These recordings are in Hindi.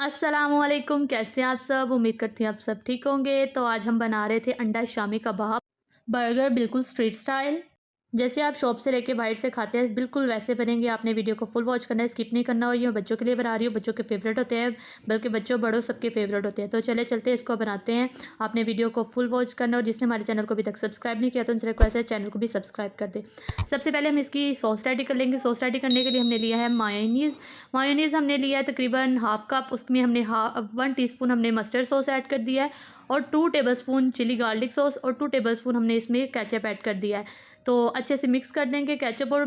अस्सलामुअलैकुम, कैसे हैं आप सब? उम्मीद करती हूँ आप सब ठीक होंगे। तो आज हम बना रहे थे अंडा शामी कबाब, बर्गर बिल्कुल स्ट्रीट स्टाइल। जैसे आप शॉप से लेके बाहर से खाते हैं बिल्कुल वैसे बनेंगे। आपने वीडियो को फुल वॉच करना है, स्किप नहीं करना। और ये मैं बच्चों के लिए बना रही हूँ, बच्चों के फेवरेट होते हैं, बल्कि बच्चों बड़ों सबके फेवरेट होते हैं। तो चले चलते हैं, इसको बनाते हैं। आपने वीडियो को फुल वॉच करना, और जिसने हमारे चैनल को अभी तक सब्सक्राइब नहीं किया तो उनसे रिक्वेस्ट है चैनल को भी सब्सक्राइब कर दे। सबसे पहले हम इसकी सॉस रेडी कर लेंगे। सॉस रेडी करने के लिए हमने लिया है मायोनीज़। मायोनीज़ हमने लिया है तकरीबन हाफ़ कप। उसमें हमने 1 टीस्पून हमने मस्टर्ड सॉस ऐड कर दिया है, और 2 टेबलस्पून चिली गार्लिक सॉस, और 2 टेबलस्पून हमने इसमें केचप ऐड कर दिया है। तो अच्छे से मिक्स कर देंगे। केचप और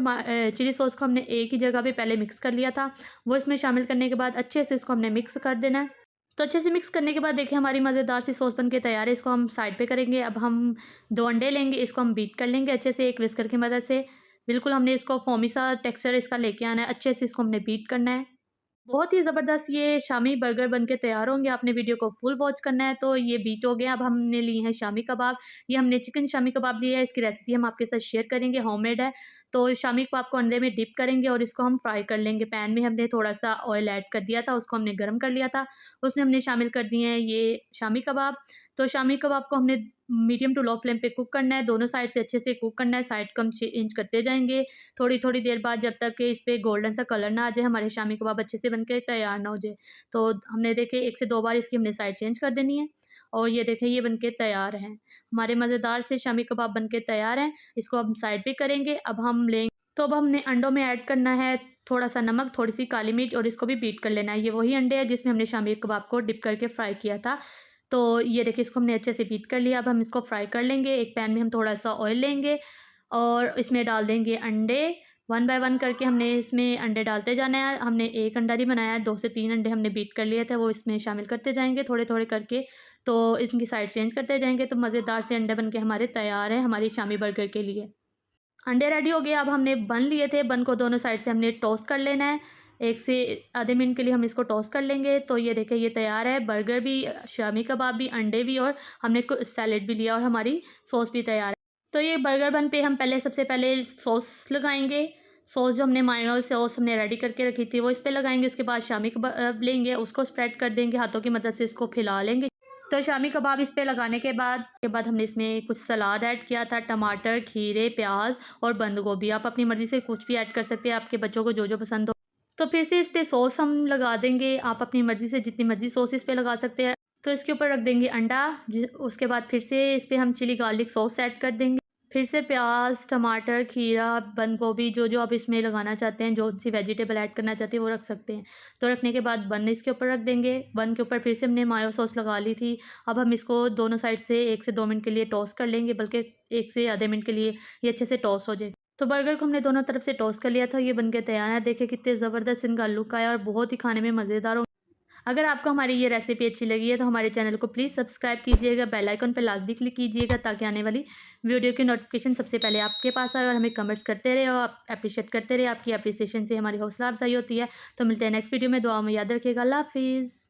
चिली सॉस को हमने एक ही जगह पे पहले मिक्स कर लिया था। वो इसमें शामिल करने के बाद अच्छे से इसको हमने मिक्स कर देना है। तो अच्छे से मिक्स करने के बाद देखिए हमारी मज़ेदार सी सॉस बन के तैयार है। इसको हम साइड पे करेंगे। अब हम 2 अंडे लेंगे, इसको हम बीट कर लेंगे अच्छे से एक विस्कर की मदद से। बिल्कुल हमने इसको फोमी सा टेक्सचर इसका लेके आना है, अच्छे से इसको हमने बीट करना है। बहुत ही ज़बरदस्त ये शामी बर्गर बन के तैयार होंगे। आपने वीडियो को फुल वॉच करना है। तो ये बीट हो गया। अब हमने लिए हैं शामी कबाब। ये हमने चिकन शामी कबाब लिया है, इसकी रेसिपी हम आपके साथ शेयर करेंगे, होममेड है। तो शामी कबाब को अंडे में डिप करेंगे और इसको हम फ्राई कर लेंगे। पैन में हमने थोड़ा-सा ऑयल ऐड कर दिया था, उसको हमने गरम कर लिया था। उसमें हमने शामिल कर दिए हैं ये शामी कबाब। तो शामी कबाब को हमने मीडियम टू लो फ्लेम पे कुक करना है, दोनों साइड से अच्छे से कुक करना है। साइड को हम चेंज करते जाएँगे थोड़ी-थोड़ी देर बाद, जब तक कि इस पे गोल्डन सा कलर ना आ जाए, हमारे शामी कबाब अच्छे से बन के तैयार ना हो जाए। तो हमने देखिए 1 से 2 बार इसकी हमने साइड चेंज कर देनी है, और ये देखें ये बन के तैयार हैं। हमारे मज़ेदार से शामी कबाब बन के तैयार हैं। इसको हम साइड पे करेंगे। अब हमने अंडों में ऐड करना है थोड़ा-सा नमक, थोड़ी-सी काली मिर्च, और इसको भी बीट कर लेना है। ये वही अंडे हैं जिसमें हमने शामी कबाब को डिप करके फ्राई किया था। तो ये देखिए इसको हमने अच्छे से बीट कर लिया। अब हम इसको फ्राई कर लेंगे। एक पैन में हम थोड़ा-सा ऑयल लेंगे और इसमें डाल देंगे अंडे। 1 बाय 1 करके हमने इसमें अंडे डालते जाना है। हमने 1 अंडा नहीं बनाया है, 2 से 3 अंडे हमने बीट कर लिए थे, वो इसमें शामिल करते जाएँगे थोड़े-थोड़े करके। तो इनकी साइड चेंज करते जाएँगे, तो मज़ेदार से अंडे बन के हमारे तैयार हैं हमारी शामी बर्गर के लिए। अंडे रेडी हो गए। अब हमने बन लिए थे, बन को दोनों साइड से हमने टोस्ट कर लेना है। 1 से आधे मिनट के लिए हम इसको टोस्ट कर लेंगे। तो ये देखिए ये तैयार है, बर्गर भी, शामी कबाब भी, अंडे भी, और हमने कु सैलेड भी लिया, और हमारी सॉस भी तैयार है। तो ये बर्गर बन पे हम सबसे पहले सॉस लगाएँगे। सॉस जो हमने मायोनेज़ सॉस हमने रेडी करके रखी थी, वो इस पे लगाएँगे। उसके बाद शामी कबाब लेंगे, उसको स्प्रेड कर देंगे, हाथों की मदद से इसको फैला लेंगे। तो शामी कबाब इस पे लगाने के बाद हमने इसमें कुछ सलाद ऐड किया था, टमाटर, खीरे, प्याज़ और बंद गोभी। आप अपनी मर्ज़ी से कुछ भी ऐड कर सकते हैं, आपके बच्चों को जो-जो पसंद हो। तो फिर से इस पे सॉस हम लगा देंगे, आप अपनी मर्ज़ी से जितनी मर्ज़ी सॉस इस पे लगा सकते हैं। तो इसके ऊपर रख देंगे अंडा, उसके बाद फिर से इस पे हम चिली गार्लिक सॉस ऐड कर देंगे। फिर से प्याज़, टमाटर, खीरा, बंद गोभी, जो-जो आप इसमें लगाना चाहते हैं, जो-सी वेजिटेबल ऐड करना चाहते हैं, वो रख सकते हैं। तो रखने के बाद बन इसके ऊपर रख देंगे। बन के ऊपर फिर से हमने मायो सॉस लगा ली थी। अब हम इसको दोनों साइड से 1 से 2 मिनट के लिए टॉस्ट कर लेंगे, बल्कि 1 से आधे मिनट के लिए ये अच्छे से टॉस्ट हो जाए। तो बर्गर को हमने दोनों तरफ से टॉस्ट कर लिया था, ये बन के तैयार है। देखिए कितने ज़बरदस्त इनका लुक आया, और बहुत ही खाने में मज़ेदार हो। अगर आपको हमारी ये रेसिपी अच्छी लगी है तो हमारे चैनल को प्लीज़ सब्सक्राइब कीजिएगा, बेल आइकन पे लाज़मी क्लिक कीजिएगा, ताकि आने वाली वीडियो की नोटिफिकेशन सबसे पहले आपके पास आए, और हमें कमेंट्स करते रहे, और आप एप्रिशिएट करते रहे। आपकी एप्रिसिएशन से हमारी हौसला अफ़ज़ाई होती है। तो मिलते हैं नेक्स्ट वीडियो में। दुआ में याद रखिएगा। अल्लाह हाफ़िज़।